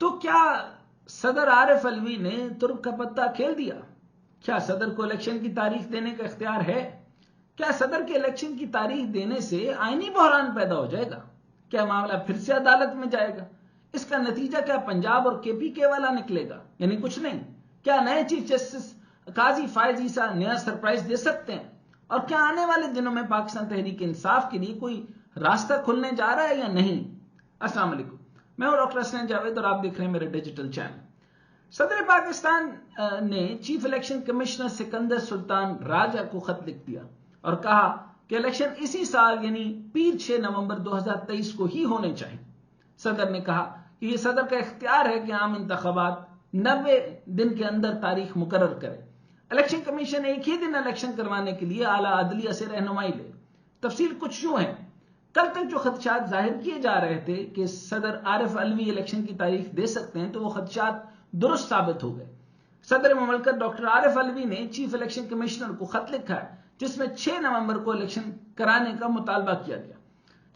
تو کیا صدر عارف علوی نے ترک کا پتہ کھیل دیا؟ کیا صدر کو الیکشن کی تاریخ دینے کا اختیار ہے؟ کیا صدر کے الیکشن کی تاریخ دینے سے آئینی بحران پیدا ہو جائے گا؟ کیا معاملہ پھر سے عدالت میں جائے گا؟ اس کا نتیجہ کیا پنجاب اور کے پی کے والا نکلے گا؟ یعنی کچھ نہیں۔ کیا نئے چیف جسٹس قاضی فائز عیسیٰ نیا سرپرائز دے سکتے ہیں؟ اور کیا آنے والے دنوں میں پاکستان تحریک انصاف کے لیے کوئی راستہ کھلنے جا رہا ہے یا نہیں؟ السلام علیکم، میں ہوں ڈاکٹر حسنین جاوید اور آپ دیکھ رہے ہیں میرے ڈیجیٹل چینل۔ صدر پاکستان نے چیف الیکشن کمشنر سکندر سلطان راجہ کو خط لکھ دیا اور کہا کہ الیکشن اسی سال یعنی پیر 6 نومبر 2023 کو ہی ہونے چاہیے۔ صدر نے کہا کہ یہ صدر کا اختیار ہے کہ عام انتخابات 90 دن کے اندر تاریخ مقرر کرے۔ الیکشن کمیشن ایک ہی دن الیکشن کروانے کے لیے اعلیٰ عدلیہ سے رہنمائی لے۔ تفصیل کچھ یوں ہے، کل تک جو خدشات ظاہر کیے جا رہے تھے کہ صدر عارف علوی الیکشن کی تاریخ دے سکتے ہیں تو وہ خدشات درست ثابت ہو گئے۔ صدر مملکت ڈاکٹر عارف علوی نے چیف الیکشن کمشنر کو خط لکھا ہے جس میں 6 نومبر کو الیکشن کرانے کا مطالبہ کیا گیا۔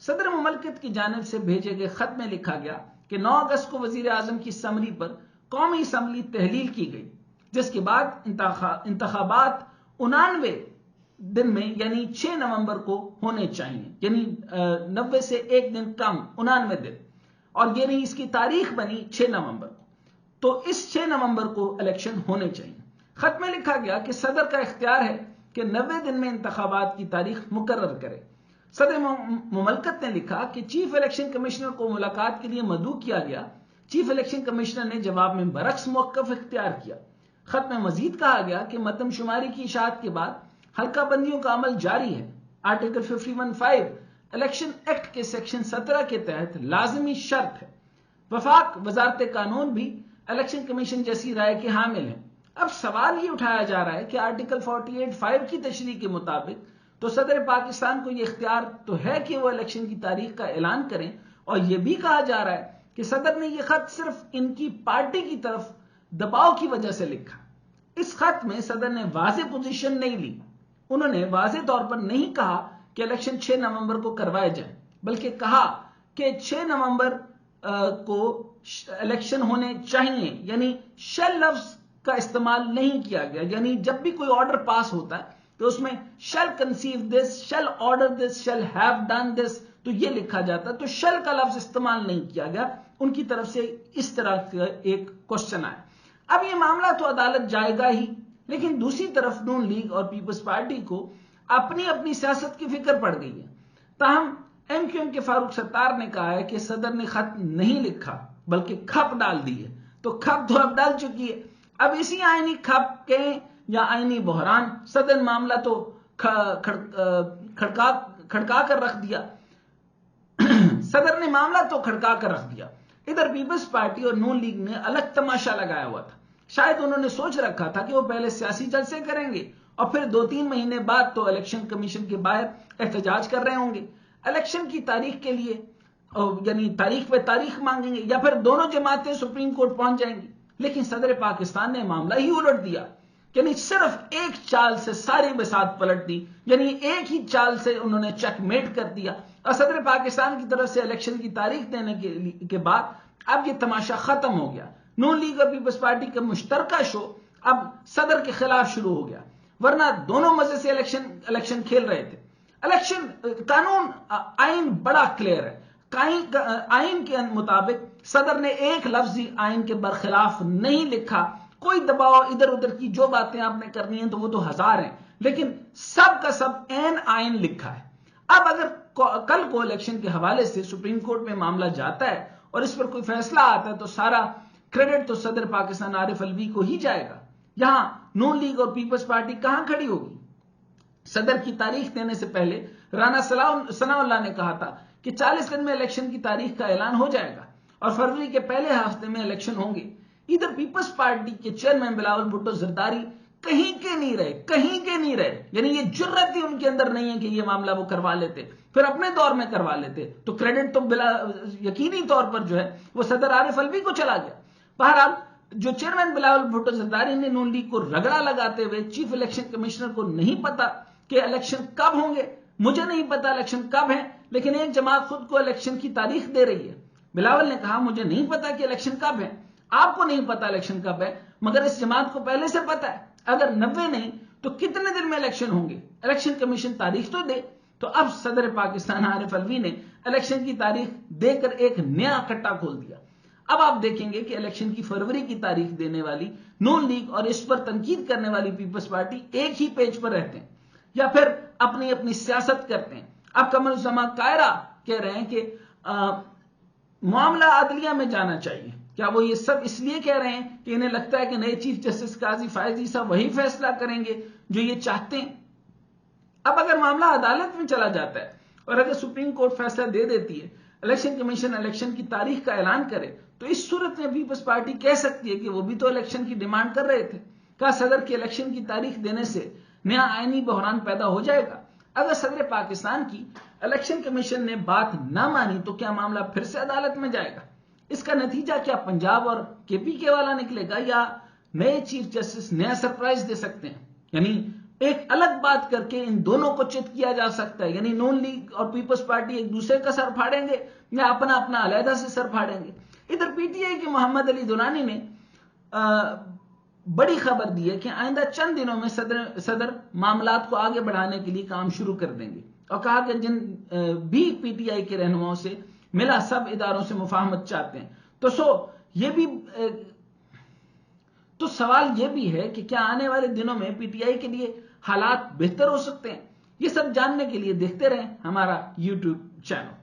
صدر مملکت کی جانب سے بھیجے گئے خط میں لکھا گیا کہ 9 اگست کو وزیر اعظم کی سمری پر قومی اسمبلی تحلیل کی گئی، جس کے بعد انتخابات 99 دن میں یعنی 6 نومبر کو ہونے چاہیے، یعنی 90 سے ایک دن کم 99 دن، اور یعنی اس کی تاریخ بنی 6 نومبر کو۔ تو اس 6 نومبر کو الیکشن ہونے چاہیے۔ خط میں لکھا گیا کہ صدر کا اختیار ہے کہ 90 دن میں انتخابات کی تاریخ مقرر کرے۔ صدر مملکت نے لکھا کہ چیف الیکشن کمشنر کو ملاقات کے لیے مدعو کیا گیا۔ چیف الیکشن کمشنر نے جواب میں برعکس موقف اختیار کیا۔ خط میں مزید کہا گیا کہ مردم شماری کی اشاعت کے بعد حلقہ بندیوں کا عمل جاری ہے۔ آرٹیکل 51(5) الیکشن ایکٹ کے سیکشن 17 کے تحت لازمی شرط ہے۔ وفاق وزارت قانون بھی الیکشن کمیشن جیسی رائے کے حامل ہے۔ اب سوال یہ اٹھایا جا رہا ہے کہ آرٹیکل 48(5) کی تشریح کے مطابق تو صدر پاکستان کو یہ اختیار تو ہے کہ وہ الیکشن کی تاریخ کا اعلان کریں، اور یہ بھی کہا جا رہا ہے کہ صدر نے یہ خط صرف ان کی پارٹی کی طرف دباؤ کی وجہ سے لکھا۔ اس خط میں صدر نے واضح پوزیشن نہیں لی۔ انہوں نے واضح طور پر نہیں کہا کہ الیکشن 6 نومبر کو کروائے جائیں، بلکہ کہا کہ 6 نومبر کو الیکشن ہونے چاہیے، یعنی شل لفظ کا استعمال نہیں کیا گیا۔ یعنی جب بھی کوئی آرڈر پاس ہوتا ہے تو اس میں شل کنسیو دس، شل آرڈر دس، شل ہیو ڈن دس، تو یہ لکھا جاتا، تو شل کا لفظ استعمال نہیں کیا گیا۔ ان کی طرف سے اس طرح کا ایک کوشچن آیا۔ اب یہ معاملہ تو عدالت جائے گا ہی، لیکن دوسری طرف نون لیگ اور پیپلز پارٹی کو اپنی اپنی سیاست کی فکر پڑ گئی ہے۔ تاہم ایم کیو ایم کے فاروق ستار نے کہا ہے کہ صدر نے خط نہیں لکھا بلکہ کھپ ڈال دی ہے۔ تو کھپ تو اب ڈال چکی ہے، اب اسی آئینی کھپ کہیں یا آئینی بحران، صدر معاملہ تو کھڑکا کر رکھ دیا۔ صدر نے معاملہ تو کھڑکا کر رکھ دیا۔ ادھر پیپلز پارٹی اور نون لیگ نے الگ تماشا لگایا ہوا تھا۔ شاید انہوں نے سوچ رکھا تھا کہ وہ پہلے سیاسی جلسے کریں گے اور پھر 2-3 مہینے بعد تو الیکشن کمیشن کے باہر احتجاج کر رہے ہوں گے، الیکشن کی تاریخ کے لیے، یعنی تاریخ پہ تاریخ مانگیں گے، یا پھر دونوں جماعتیں سپریم کورٹ پہنچ جائیں گی۔ لیکن صدر پاکستان نے معاملہ ہی الٹ دیا، یعنی صرف ایک چال سے ساری بساط پلٹ دی، یعنی ایک ہی چال سے انہوں نے چیک میٹ کر دیا، اور صدر پاکستان کی طرف سے الیکشن کی تاریخ دینے کے بعد اب یہ تماشا ختم ہو گیا۔ نون لیگ اور پیپلز پارٹی کا مشترکہ شو اب صدر کے خلاف شروع ہو گیا، ورنہ دونوں مزے سے الیکشن کھیل رہے تھے۔ الیکشن قانون آئین بڑا کلیئر ہے۔ آئین کے مطابق صدر نے ایک لفظی آئین کے برخلاف نہیں لکھا۔ کوئی دباؤ ادھر ادھر کی جو باتیں آپ نے کرنی ہیں تو وہ تو ہزار ہیں، لیکن سب کا سب عین آئین لکھا ہے۔ اب اگر کل کو الیکشن کے حوالے سے سپریم کورٹ میں معاملہ جاتا ہے اور اس پر کوئی فیصلہ آتا ہے تو سارا کریڈٹ تو صدر پاکستان عارف علوی کو ہی جائے گا۔ یہاں نون لیگ اور پیپلز پارٹی کہاں کھڑی ہوگی؟ صدر کی تاریخ دینے سے پہلے رانا ثناء اللہ نے کہا تھا کہ 40 دن میں الیکشن کی تاریخ کا اعلان ہو جائے گا اور فروری کے پہلے ہفتے میں الیکشن ہوں گے۔ ادھر پیپلز پارٹی کے چیئرمین بلاول بھٹو زرداری کہیں کے نہیں رہے، یعنی یہ جرت ہی ان کے اندر نہیں ہے کہ یہ معاملہ وہ کروا لیتے، پھر اپنے دور میں کروا لیتے، تو کریڈٹ تو بلا یقینی طور پر جو ہے وہ صدر عارف علوی کو چلا گیا۔ بہرحال جو چیئرمین بلاول بھٹو زرداری نے نون لیگ کو رگڑا لگاتے ہوئے چیف الیکشن کمشنر کو نہیں پتا کہ الیکشن کب ہوں گے، مجھے نہیں پتا الیکشن کب ہے، لیکن ایک جماعت خود کو الیکشن کی تاریخ دے رہی ہے۔ بلاول نے کہا مجھے نہیں پتا کہ الیکشن کب ہے، آپ کو نہیں پتا الیکشن کب ہے، مگر اس جماعت کو پہلے سے پتا ہے اگر 90 نہیں تو کتنے دن میں الیکشن ہوں گے، الیکشن کمیشن تاریخ تو دے۔ تو اب صدر پاکستان عارف الوی نے الیکشن کی تاریخ دے کر ایک نیا کٹا کھول دیا۔ اب آپ دیکھیں گے کہ الیکشن کی فروری کی تاریخ دینے والی نون لیگ اور اس پر تنقید کرنے والی پیپلز پارٹی ایک ہی پیج پر رہتے ہیں یا پھر اپنی اپنی سیاست کرتے ہیں۔ اب قمر الزمان قاہرہ کہہ رہے ہیں کہ معاملہ عدلیہ میں جانا چاہیے۔ کیا وہ یہ سب اس لیے کہہ رہے ہیں کہ انہیں لگتا ہے کہ نئے چیف جسٹس قاضی فائز عیسیٰ وہی فیصلہ کریں گے جو یہ چاہتے ہیں؟ اب اگر معاملہ عدالت میں چلا جاتا ہے اور اگر سپریم کورٹ فیصلہ دے دیتی ہے، الیکشن کمیشن الیکشن کی تاریخ کا اعلان کرے، تو اس صورت میں پیپلز پارٹی کہہ سکتی ہے کہ وہ بھی تو الیکشن کی ڈیمانڈ کر رہے تھے۔ کیا صدر کے الیکشن کی تاریخ دینے سے نیا آئینی بحران پیدا ہو جائے گا؟ اگر صدر پاکستان کی الیکشن کمیشن نے بات نہ مانی تو کیا معاملہ پھر سے عدالت میں جائے گا؟ اس کا نتیجہ کیا پنجاب اور کے پی کے والا نکلے گا یا نئے چیف جسٹس نیا سرپرائز دے سکتے ہیں؟ یعنی ایک الگ بات کر کے ان دونوں کو چت کیا جا سکتا ہے، یعنی نون لیگ اور پیپلز پارٹی ایک دوسرے کا سر پھاڑیں گے یا اپنا اپنا علیحدہ سے سر پھاڑیں گے۔ ادھر پی ٹی آئی کے محمد علی دورانی نے بڑی خبر دی ہے کہ آئندہ چند دنوں میں صدر معاملات کو آگے بڑھانے کے لیے کام شروع کر دیں گے، اور کہا کہ جن بھی پی ٹی آئی کے رہنماؤں سے ملا سب اداروں سے مفاہمت چاہتے ہیں۔ تو سوال یہ بھی ہے کہ کیا آنے والے دنوں میں پی ٹی آئی کے لیے حالات بہتر ہو سکتے ہیں؟ یہ سب جاننے کے لیے دیکھتے رہیں ہمارا یوٹیوب چینل۔